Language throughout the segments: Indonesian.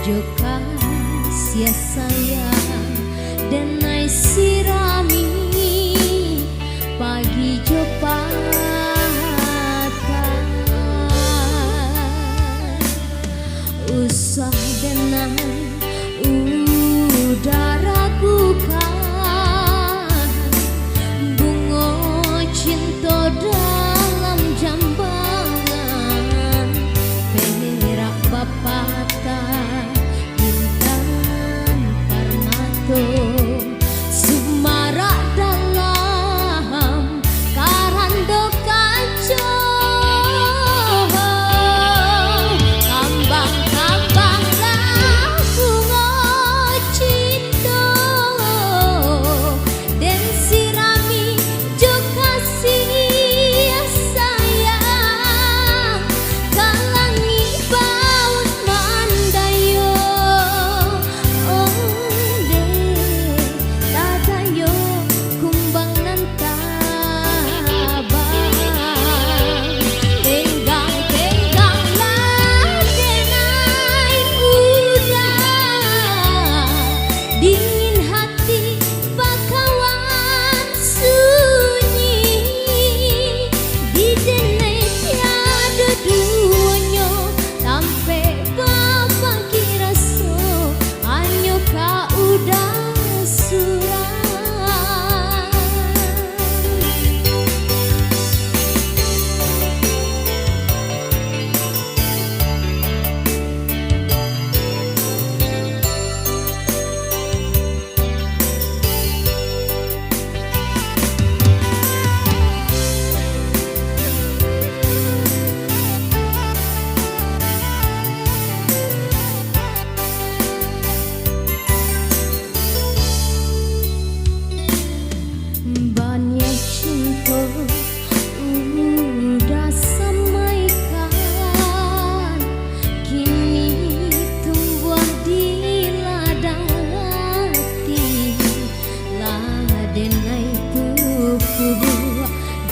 Joka sia sayang denai sirami pagi jo patah usah denai udara bukan bunga cinta dalam jambangan perak bapata Sumara dalam karando kaca kambang-kambang bunga cinta dan sirami jo kasih sayang kalangi baut mandayo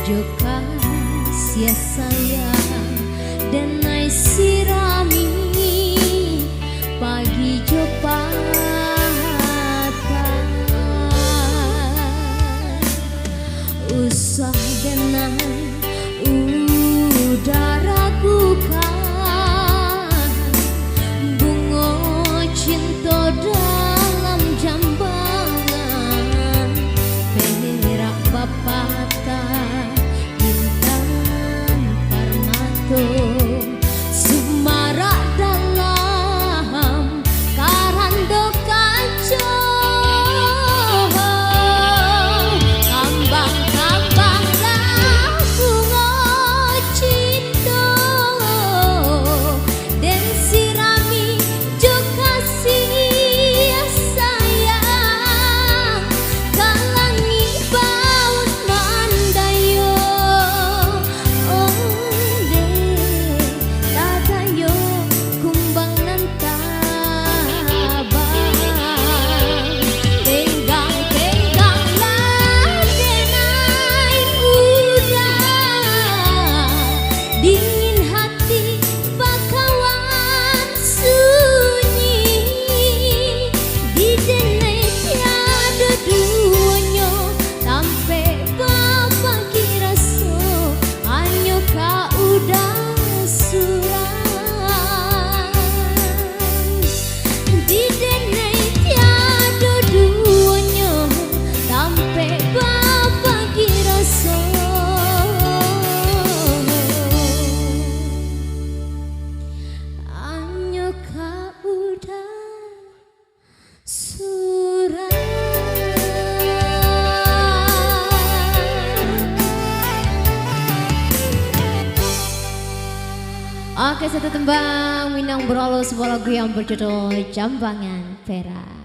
Joka sia sayang denai sirami pagi jo patah usah denai udara bukan bunga cinta dalam jambangan perak bapata Sumara dalam karando kaca kambang-kambang bunga cinta dan sirami jo kasih sayang kalangi baut mandayo Oke, satu tembang Minang Berolo, sebuah lagu yang berjudul Jambangan Perak.